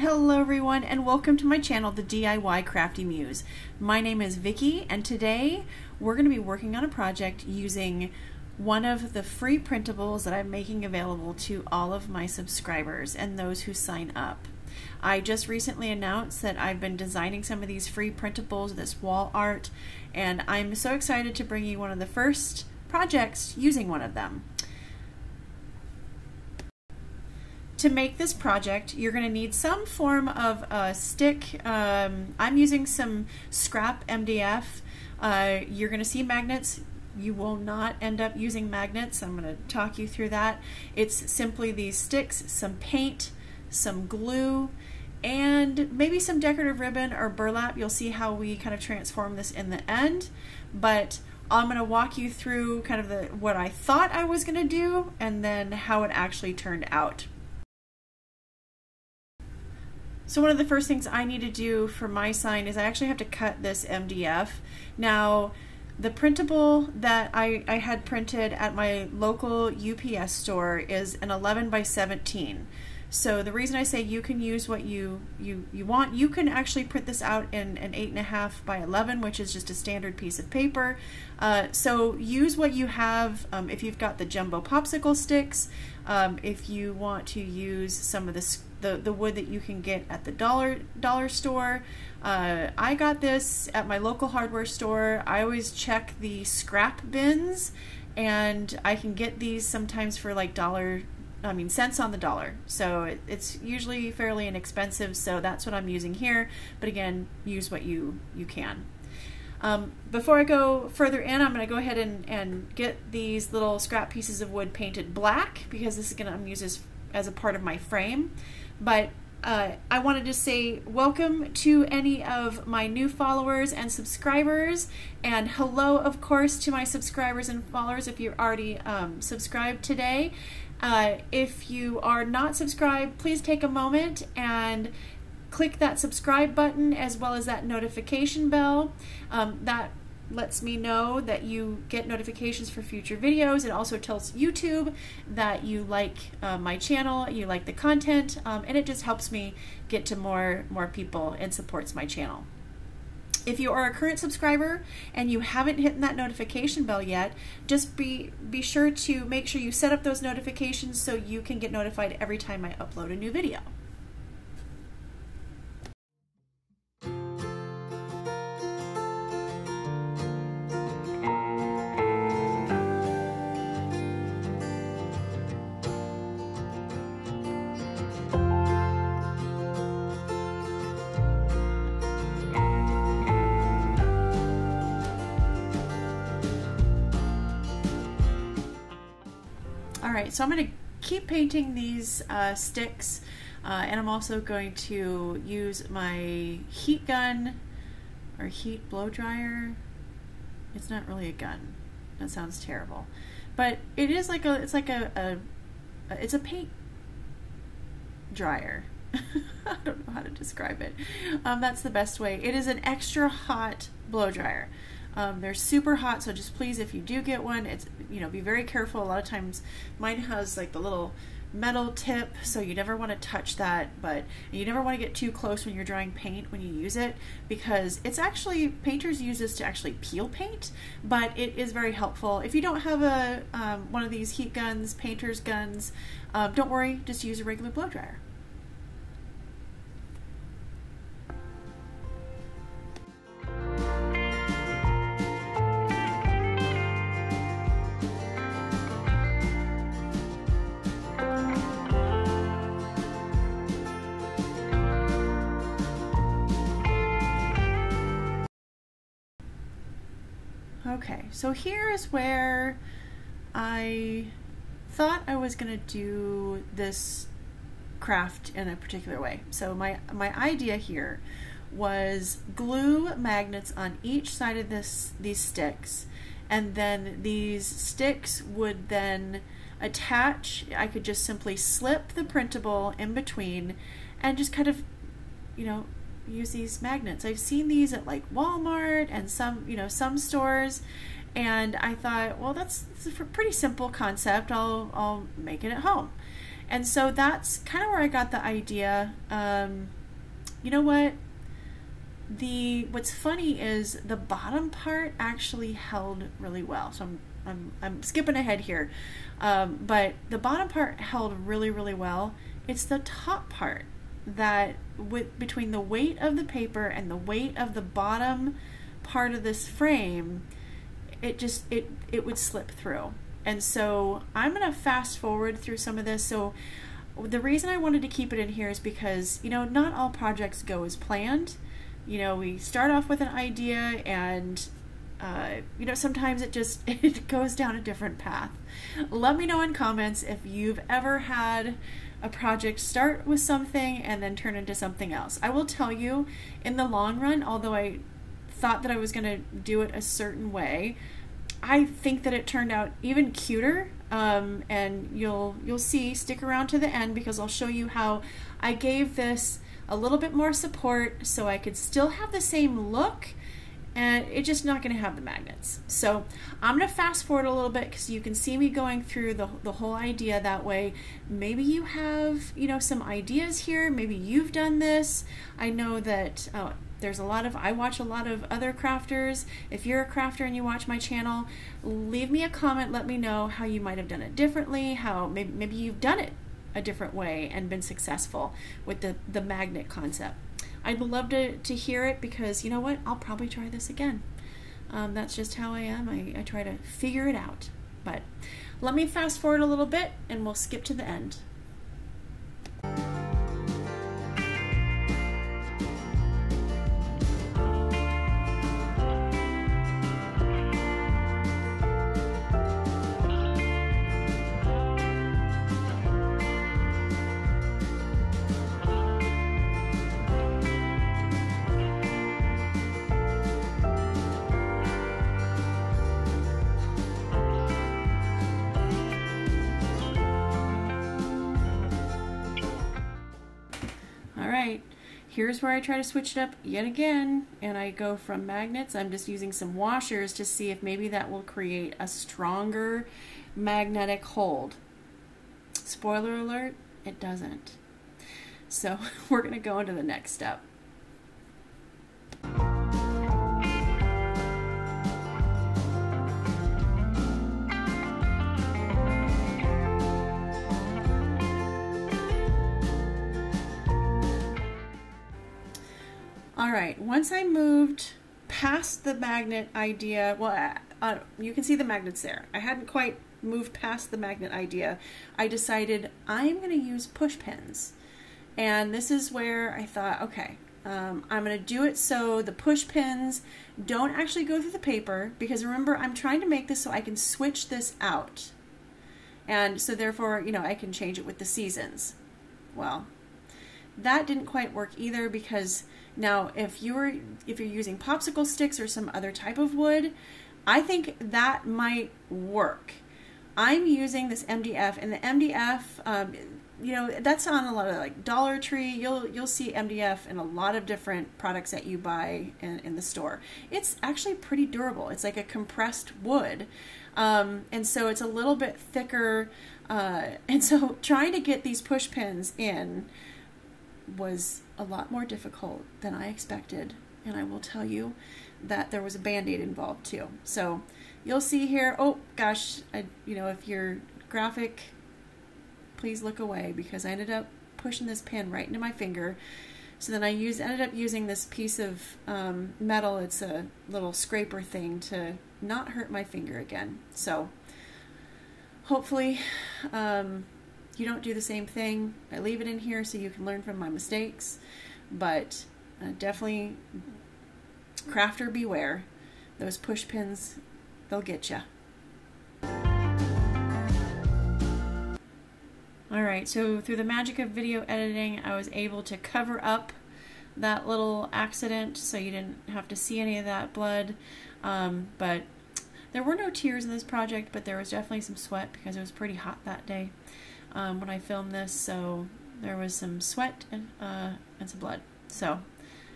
Hello everyone and welcome to my channel, the DIY Crafty Muse. My name is Vicki and today we're going to be working on a project using one of the free printables that I'm making available to all of my subscribers and those who sign up. I just recently announced that I've been designing some of these free printables, this wall art, and I'm so excited to bring you one of the first projects using one of them. To make this project, you're going to need some form of a stick. I'm using some scrap MDF. You're going to see magnets. You will not end up using magnets. I'm going to talk you through that. It's simply these sticks, some paint, some glue, and maybe some decorative ribbon or burlap. You'll see how we kind of transform this in the end. But I'm going to walk you through kind of what I thought I was going to do and then how it actually turned out. So one of the first things I need to do for my sign is I actually have to cut this MDF. Now, the printable that I had printed at my local UPS store is an 11 by 17. So the reason I say you can use what you want, you can actually print this out in an 8.5 by 11, which is just a standard piece of paper. So use what you have. If you've got the jumbo popsicle sticks, if you want to use some of the wood that you can get at the dollar store. I got this at my local hardware store. I always check the scrap bins, and I can get these sometimes for like cents on the dollar. So it's usually fairly inexpensive, so that's what I'm using here. But again, use what you can. Before I go further in, I'm going to go ahead and get these little scrap pieces of wood painted black, because this is going to use this as a part of my frame. But I wanted to say welcome to any of my new followers and subscribers, and hello of course to my subscribers and followers if you're already subscribed today. If you are not subscribed, please take a moment and click that subscribe button as well as that notification bell. That lets me know that you get notifications for future videos. It also tells YouTube that you like my channel, you like the content, and it just helps me get to more people and supports my channel. If you are a current subscriber and you haven't hit that notification bell yet, just be sure to make sure you set up those notifications so you can get notified every time I upload a new video. Alright, so I'm going to keep painting these sticks, and I'm also going to use my heat gun or heat blow dryer. It's not really a gun. That sounds terrible, but it is like it's a paint dryer. I don't know how to describe it. That's the best way. It is an extra hot blow dryer. They're super hot, so just please, if you do get one, it's, be very careful. A lot of times mine has like the little metal tip, so you never want to touch that, but you never want to get too close when you're drying paint when you use it, because it's actually, painters use this to actually peel paint, but it is very helpful. If you don't have one of these heat guns, painter's guns, don't worry, just use a regular blow dryer. Okay, so here is where I thought I was going to do this craft in a particular way. So my idea here was glue magnets on each side of these sticks, and then these sticks would then attach. I could just simply slip the printable in between and just kind of, use these magnets. I've seen these at like Walmart and some stores, and I thought, well, that's a pretty simple concept. I'll make it at home. And so that's kind of where I got the idea. You know what? What's funny is the bottom part actually held really well. So I'm skipping ahead here, but the bottom part held really, really well. It's the top part that, between the weight of the paper and the weight of the bottom part of this frame, it would slip through. And so I'm going to fast forward through some of this. So the reason I wanted to keep it in here is because, you know, not all projects go as planned. You know, we start off with an idea and you know, sometimes it goes down a different path. Let me know in comments if you've ever had a project start with something and then turn into something else. I will tell you, in the long run, although I thought that I was going to do it a certain way, I think that it turned out even cuter. And you'll see, stick around to the end, because I'll show you how I gave this a little bit more support so I could still have the same look, and it's just not going to have the magnets. So I'm going to fast forward a little bit because you can see me going through the whole idea that way. Maybe you have, you know, some ideas here. Maybe you've done this. I know that I watch a lot of other crafters. If you're a crafter and you watch my channel, leave me a comment. Let me know how you might have done it differently, how maybe you've done it a different way and been successful with the magnet concept. I'd love to hear it, because you know what? I'll probably try this again. That's just how I am. I try to figure it out. But let me fast forward a little bit and we'll skip to the end. Here's where I try to switch it up yet again, and I go from magnets. I'm just using some washers to see if maybe that will create a stronger magnetic hold. Spoiler alert, it doesn't. So we're going to go into the next step. All right, once I moved past the magnet idea, well, you can see the magnets there. I hadn't quite moved past the magnet idea. I decided I'm going to use push pins. And this is where I thought, okay, I'm going to do it so the push pins don't actually go through the paper, because remember, I'm trying to make this so I can switch this out. And so therefore, you know, I can change it with the seasons. Well, that didn't quite work either, because now if you're using popsicle sticks or some other type of wood, I think that might work. I'm using this MDF, and the MDF, you know, that's on a lot of like Dollar Tree. You'll see MDF in a lot of different products that you buy in the store. It's actually pretty durable. It's like a compressed wood, and so it's a little bit thicker. And so trying to get these push pins in was a lot more difficult than I expected, and I will tell you that there was a band-aid involved too. So you'll see here, oh gosh, you know, if you're graphic, please look away, because I ended up pushing this pin right into my finger. So then I ended up using this piece of metal. It's a little scraper thing to not hurt my finger again. So hopefully you don't do the same thing. I leave it in here so you can learn from my mistakes, but definitely crafter beware. Those push pins, they'll get you. Alright, so through the magic of video editing, I was able to cover up that little accident so you didn't have to see any of that blood. But there were no tears in this project, but there was definitely some sweat because it was pretty hot that day when I filmed this, so there was some sweat and some blood. So,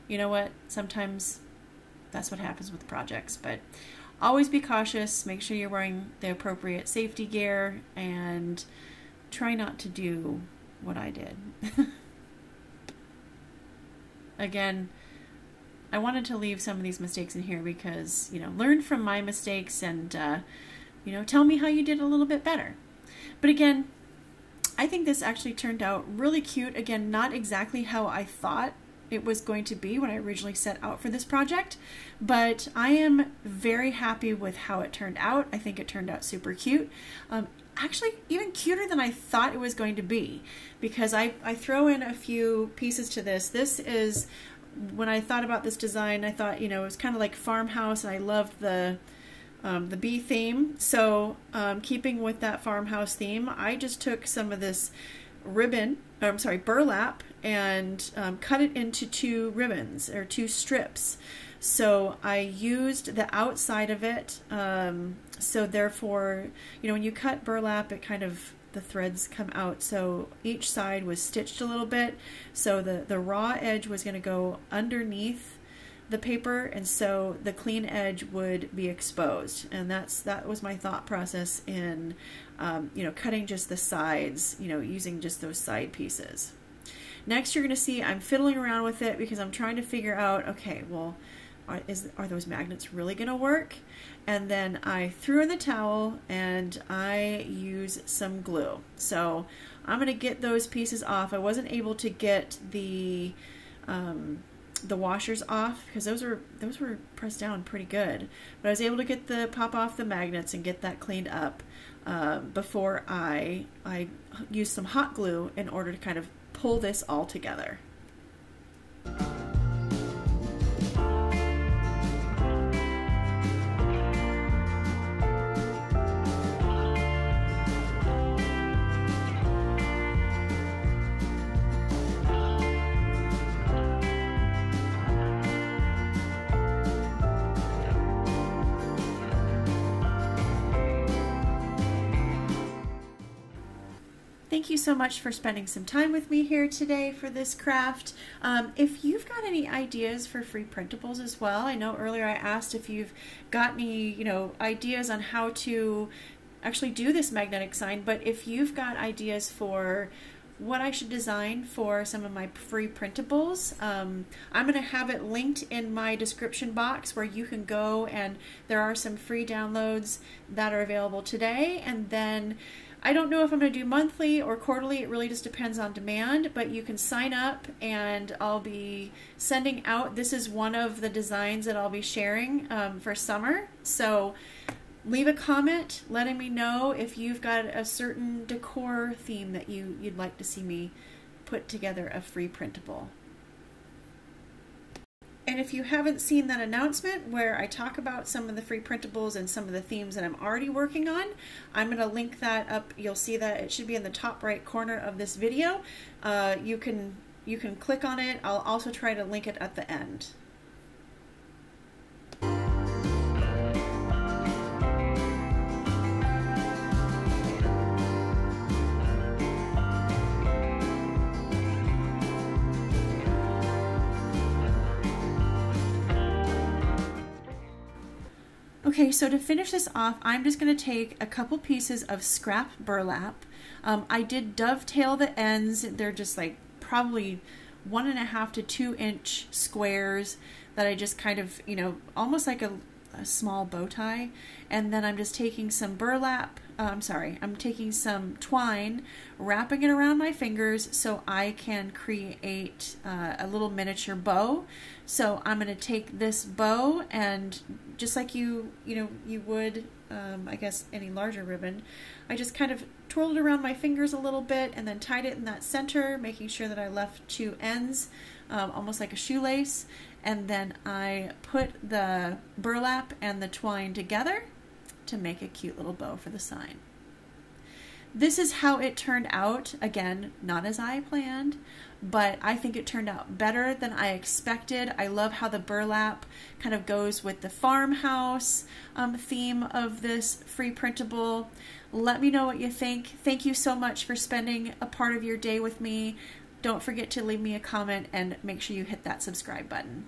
you know what? Sometimes that's what happens with projects, but always be cautious. Make sure you're wearing the appropriate safety gear, and try not to do what I did. Again, I wanted to leave some of these mistakes in here because, you know, learn from my mistakes and, you know, tell me how you did a little bit better. But again, I think this actually turned out really cute. Again, not exactly how I thought it was going to be when I originally set out for this project, but I am very happy with how it turned out. I think it turned out super cute. Actually, even cuter than I thought it was going to be, because I throw in a few pieces to this. This is, when I thought about this design, I thought, you know, it was kind of like Farmhouse, and I loved the bee theme. So keeping with that Farmhouse theme, I just took some of this burlap, and cut it into 2 ribbons or 2 strips. So I used the outside of it. So therefore, you know, when you cut burlap, it kind of, the threads come out. So each side was stitched a little bit. So the raw edge was going to go underneath the paper, and so the clean edge would be exposed. And that was my thought process in, you know, cutting just the sides, you know, using just those side pieces. Next, you're going to see I'm fiddling around with it because I'm trying to figure out, okay, well, are those magnets really going to work? And then I threw in the towel and I use some glue. So I'm going to get those pieces off. I wasn't able to get the washers off because those were pressed down pretty good, but I was able to get the pop off the magnets and get that cleaned up before I used some hot glue in order to kind of pull this all together. Thank you so much for spending some time with me here today for this craft. If you've got any ideas for free printables as well, I know earlier I asked if you've got any, you know, ideas on how to actually do this magnetic sign, but if you've got ideas for what I should design for some of my free printables, I'm going to have it linked in my description box where you can go, and there are some free downloads that are available today. And then I don't know if I'm going to do monthly or quarterly. It really just depends on demand, but you can sign up and I'll be sending out. This is one of the designs that I'll be sharing for summer. So leave a comment letting me know if you've got a certain decor theme that you'd like to see me put together a free printable. And if you haven't seen that announcement where I talk about some of the free printables and some of the themes that I'm already working on, I'm going to link that up. You'll see that it should be in the top right corner of this video. You can click on it. I'll also try to link it at the end. Okay, so to finish this off, I'm just going to take a couple pieces of scrap burlap. I did dovetail the ends. They're just like probably 1.5 to 2 inch squares that I just kind of, you know, almost like a small bow tie. And then I'm just taking some burlap, I'm taking some twine, wrapping it around my fingers so I can create a little miniature bow. So I'm going to take this bow, and just like you would, I guess, any larger ribbon, I just kind of twirled it around my fingers a little bit and then tied it in that center, making sure that I left 2 ends, almost like a shoelace. And then I put the burlap and the twine together to make a cute little bow for the sign. This is how it turned out. Again, not as I planned, but I think it turned out better than I expected. I love how the burlap kind of goes with the farmhouse theme of this free printable. Let me know what you think. Thank you so much for spending a part of your day with me. Don't forget to leave me a comment and make sure you hit that subscribe button.